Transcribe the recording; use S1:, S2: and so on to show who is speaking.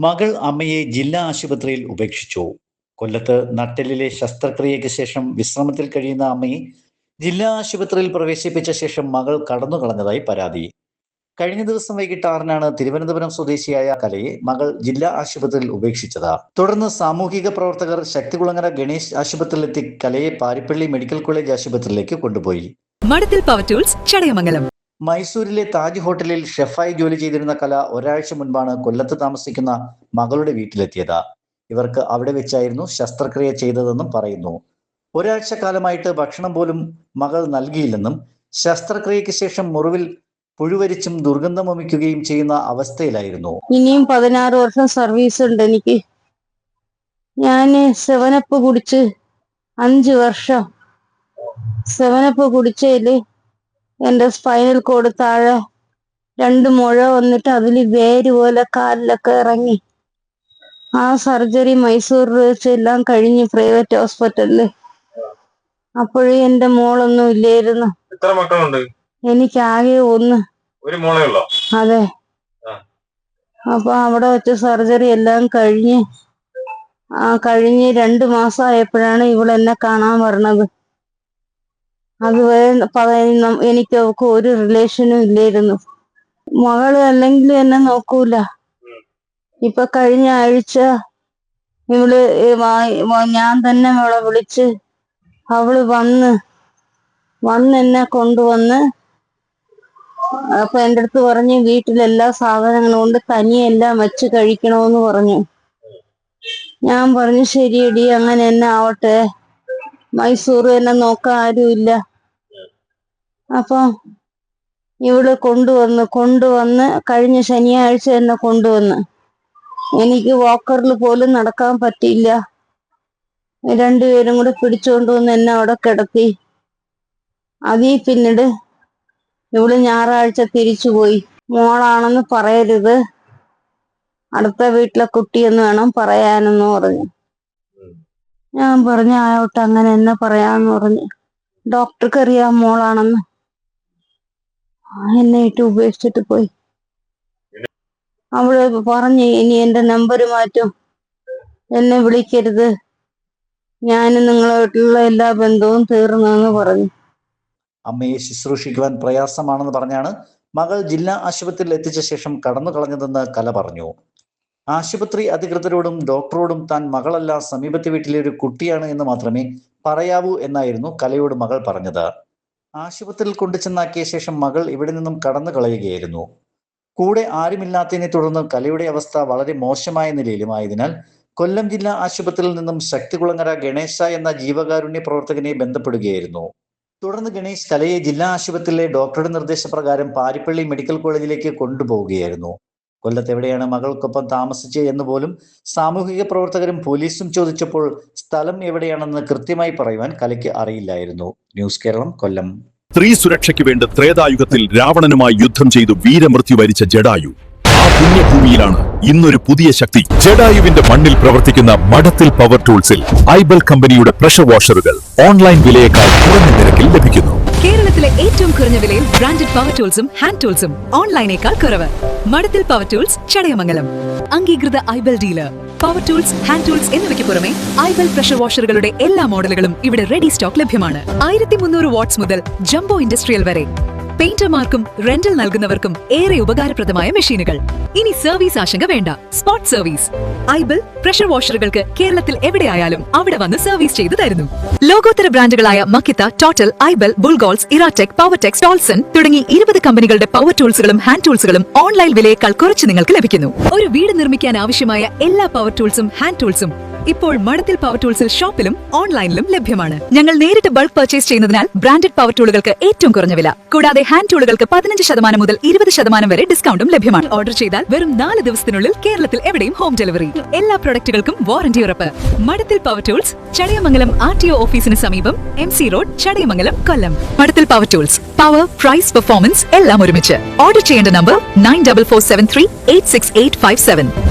S1: മകൾ അമ്മയെ ജില്ലാ ആശുപത്രിയിൽ ഉപേക്ഷിച്ചു. കൊല്ലത്ത് നട്ടെല്ലിലെ ശസ്ത്രക്രിയയ്ക്ക് ശേഷം വിശ്രമത്തിൽ കഴിയുന്ന അമ്മയെ ജില്ലാ ആശുപത്രിയിൽ പ്രവേശിപ്പിച്ച ശേഷം മകൾ കടന്നുകളഞ്ഞതായി പരാതി. കഴിഞ്ഞ ദിവസം വൈകിട്ട് 6-നാണ് തിരുവനന്തപുരം സ്വദേശിയായ കലയെ മകൾ ജില്ലാ ആശുപത്രിയിൽ ഉപേക്ഷിച്ചത്. തുടർന്ന് സാമൂഹിക പ്രവർത്തകർ ശക്തികുളങ്ങര ഗണേശ് ആശുപത്രിയിലെത്തി കലയെ പാരിപ്പള്ളി മെഡിക്കൽ കോളേജ് ആശുപത്രിയിലേക്ക് കൊണ്ടുപോയി.
S2: മഠത്തിൽ പവർ ടൂൾസ്, ചടയമംഗലം.
S1: മൈസൂരിലെ താജ് ഹോട്ടലിൽ ഷെഫായി ജോലി ചെയ്തിരുന്ന കല ഒരാഴ്ച മുൻപാണ് കൊല്ലത്ത് താമസിക്കുന്ന മകളുടെ വീട്ടിലെത്തിയത്. ഇവർക്ക് അവിടെ വെച്ചായിരുന്നു ശസ്ത്രക്രിയ ചെയ്തതെന്നും പറയുന്നു. ഒരാഴ്ച കാലമായിട്ട് ഭക്ഷണം പോലും മകൾ നൽകിയില്ലെന്നും ശസ്ത്രക്രിയയ്ക്ക് ശേഷം മുറിവിൽ പുഴുവരിച്ചും ദുർഗന്ധം വമിക്കുകയും ചെയ്യുന്ന അവസ്ഥയിലായിരുന്നു.
S3: ഇനിയും 16 വർഷം സർവീസ് ഉണ്ട് എനിക്ക്. ഞാൻ 7 കുടിച്ച് 5 വർഷം 7 കുടിച്ചതില് എന്റെ സ്പൈനൽ കോഡ് താഴെ 2 മുഴ വന്നിട്ട് അതിൽ വേര് പോലെ കാലിലൊക്കെ ഇറങ്ങി. ആ സർജറി മൈസൂരിൽ വെച്ച് എല്ലാം കഴിഞ്ഞ് പ്രൈവറ്റ് ഹോസ്പിറ്റലില്. അപ്പോഴേ എന്റെ മോളൊന്നും ഇല്ലായിരുന്നു.
S4: എത്ര മക്കളുണ്ട്?
S3: എനിക്ക് ആകെ ഒന്ന്.
S4: ഒരു മോളേ ഉള്ളോ?
S3: അതെ. അപ്പൊ അവിടെ വെച്ച് സർജറി എല്ലാം കഴിഞ്ഞ് 2 മാസമായപ്പോഴാണ് ഇവളെന്നെ കാണാൻ പറഞ്ഞത്. അതുവരെ എനിക്ക് അവൾക്ക് ഒരു റിലേഷനും ഇല്ലായിരുന്നു. മകള് അല്ലെങ്കിൽ എന്നെ നോക്കൂല. ഇപ്പൊ കഴിഞ്ഞ ആഴ്ച ഇവള് ഞാൻ തന്നെ അവളെ വിളിച്ച് അവള് വന്ന് എന്നെ കൊണ്ടുവന്ന് അപ്പൊ എൻ്റെ അടുത്ത് പറഞ്ഞ് വീട്ടിലെല്ലാ സാധനങ്ങളും കൊണ്ട് തനിയെല്ലാം വെച്ച് കഴിക്കണമെന്ന് പറഞ്ഞു. ഞാൻ പറഞ്ഞു ശരിയടി, അങ്ങനെ തന്നെ ആവട്ടെ, മൈസൂർ എന്നെ നോക്കാൻ ആരുമില്ല. അപ്പൊ ഇവള് കൊണ്ടുവന്ന് കഴിഞ്ഞ ശനിയാഴ്ച എന്നെ കൊണ്ടുവന്ന്. എനിക്ക് വാക്കറിൽ പോലും നടക്കാൻ പറ്റിയില്ല. 2 പേരും കൂടെ പിടിച്ചുകൊണ്ടുവന്ന് എന്നെ അവിടെ കിടത്തി. പിന്നീട് ഇവള് ഞായറാഴ്ച തിരിച്ചുപോയി. മോളാണെന്ന് പറയരുത്, അടുത്ത വീട്ടിലെ കുട്ടിയെന്ന് വേണം പറയാനെന്ന് പറഞ്ഞു. ഞാൻ പറഞ്ഞു ആയോട്ടെ, അങ്ങനെ എന്നെ പറയാന്ന് പറഞ്ഞു. ഡോക്ടർക്ക് അറിയാം മോളാണെന്ന്. എന്നെ ഇട്ട് ഉപേക്ഷിച്ചിട്ട് പോയി. അവള് പറഞ്ഞു ഇനി എന്റെ നമ്പർ മാറ്റും, എന്നെ വിളിക്കരുത്, ഞാൻ നിങ്ങളായിട്ടുള്ള എല്ലാ ബന്ധവും തീർന്നെന്ന് പറഞ്ഞു.
S1: അമ്മയെ ശുശ്രൂഷിക്കുവാൻ പ്രയാസമാണെന്ന് പറഞ്ഞാണ് മകൾ ജില്ലാ ആശുപത്രിയിൽ എത്തിച്ച ശേഷം കടന്നു കളഞ്ഞതെന്ന് കല പറഞ്ഞു. ആശുപത്രി അധികൃതരോടും ഡോക്ടറോടും താൻ മകളല്ല, സമീപത്തെ വീട്ടിലെ ഒരു കുട്ടിയാണ് എന്ന് മാത്രമേ പറയാവൂ എന്നായിരുന്നു കലയോട് മകൾ പറഞ്ഞത്. ആശുപത്രിയിൽ കൊണ്ടുചെന്നാക്കിയ ശേഷം മകൾ ഇവിടെ നിന്നും കടന്നു കളയുകയായിരുന്നു. കൂടെ ആരുമില്ലാത്തതിനെ തുടർന്ന് കലയുടെ അവസ്ഥ വളരെ മോശമായ നിലയിലും ആയതിനാൽ കൊല്ലം ജില്ലാ ആശുപത്രിയിൽ നിന്നും ശക്തികുളങ്ങര ഗണേശ എന്ന ജീവകാരുണ്യ പ്രവർത്തകനെ ബന്ധപ്പെടുകയായിരുന്നു. തുടർന്ന് ഗണേശ് കലയെ ജില്ലാ ആശുപത്രിയിലെ ഡോക്ടറുടെ നിർദ്ദേശപ്രകാരം പാരിപ്പള്ളി മെഡിക്കൽ കോളേജിലേക്ക് കൊണ്ടുപോവുകയായിരുന്നു. കൊല്ലത്ത് എവിടെയാണ് മകൾക്കൊപ്പം താമസിച്ചത് എന്ന് പോലും സാമൂഹിക പ്രവർത്തകരും പോലീസും ചോദിച്ചപ്പോൾ സ്ഥലം എവിടെയാണെന്ന് കൃത്യമായി പറയുവാൻ കലയ്ക്ക് അറിയില്ലായിരുന്നു. ന്യൂസ് കേരളം, കൊല്ലം.
S5: സ്ത്രീ സുരക്ഷയ്ക്ക് വേണ്ടി ത്രേതായുഗത്തിൽ രാവണനുമായി യുദ്ധം ചെയ്തു വീരമൃത്യു വരിച്ച ജഡായു. ആ പുണ്യഭൂമിയിലാണ് ഇന്നൊരു പുതിയ ശക്തി. ജഡായുവിന്റെ മണ്ണിൽ പ്രവർത്തിക്കുന്ന മഠത്തിൽ പവർ ടൂൾസിൽ ഐബൽ കമ്പനിയുടെ പ്രഷർ വാഷറുകൾ ഓൺലൈൻ വിലയേക്കാൾ കുറഞ്ഞ നിരക്കിൽ ലഭിക്കുന്നു.
S2: കേരളത്തിലെ ഏറ്റവും കുറഞ്ഞ വിലയിൽ ബ്രാൻഡഡ് പവർ ടൂൾസും ഹാൻഡ് ടൂൾസും ഓൺലൈനേക്കാൾ കുറവ്. Madathil power tools, Chadayamangalam. അംഗീകൃത Ibell dealer. Power tools, hand tools എന്നിവയ്ക്ക് പുറമെ ഐബൽ പ്രഷർ വാഷറുകളുടെ എല്ലാ മോഡലുകളും ഇവിടെ റെഡി സ്റ്റോക്ക് ലഭ്യമാണ്. 1300 വാട്ട്സ് മുതൽ ജംബോ ഇൻഡസ്ട്രിയൽ വരെ. പെയിന്റർമാർക്കും റെന്റൽ നൽകുന്നവർക്കും ഏറെ ഉപകാരപ്രദമായ മെഷീനുകൾ. ഇനി സർവീസ് ആശങ്ക വേണ്ട, സ്പോട്ട് സർവീസ്. ഐബൽ പ്രഷർ വാഷറുകൾക്ക് കേരളത്തിൽ എവിടെയായാലും അവിടെ വന്ന് സർവീസ് ചെയ്തു തരുന്നു. ലോകോത്തര ബ്രാൻഡുകളായ മക്കിത്ത, ടോട്ടൽ, ഐബൽ, ബുൾഗോൾസ്, ഇറാടെക്, പവർടെക്, ടോൾസൺ തുടങ്ങി 20 കമ്പനികളുടെ പവർ ടൂൾസുകളും ഹാൻഡ് ടൂൾസുകളും ഓൺലൈൻ വിലയേക്കാൾ കുറച്ച് നിങ്ങൾക്ക് ലഭിക്കുന്നു. ഒരു വീട് നിർമ്മിക്കാൻ ആവശ്യമായ എല്ലാ പവർ ടൂൾസും ഹാൻഡ് ടൂൾസും ഇപ്പോൾ മഠത്തിൽ പവർ ടൂൾസിൽ ഷോപ്പിലും ഓൺലൈനിലും ലഭ്യമാണ്. ഞങ്ങൾ നേരിട്ട് ബൾക്ക് പർച്ചേസ് ചെയ്യുന്നതിനാൽ ബ്രാൻഡഡ് പവർ ടൂളുകൾക്ക് ഏറ്റവും കുറഞ്ഞ വില, കൂടാതെ ഹാൻഡ് ടൂളുകൾക്ക് 15% മുതൽ 20% വരെ ഡിസ്കൗണ്ടും ലഭ്യമാണ്. ഓർഡർ ചെയ്താൽ വെറും 4 ദിവസത്തിനുള്ളിൽ കേരളത്തിൽ എവിടെയും ഹോം ഡെലിവറി. എല്ലാ പ്രൊഡക്റ്റുകൾക്കും വാറന്റി ഉറപ്പ്. മഠത്തിൽ പവർ ടൂൾസ്, ചടയമംഗലം RTO ഓഫീസിന് സമീപം, MC റോഡ്, ചടയമംഗലം, കൊല്ലം. മഠത്തിൽ power tools, power, price, performance എല്ലാം ഒരുമിച്ച്. ഓർഡർ ചെയ്യേണ്ട നമ്പർ 9447386857.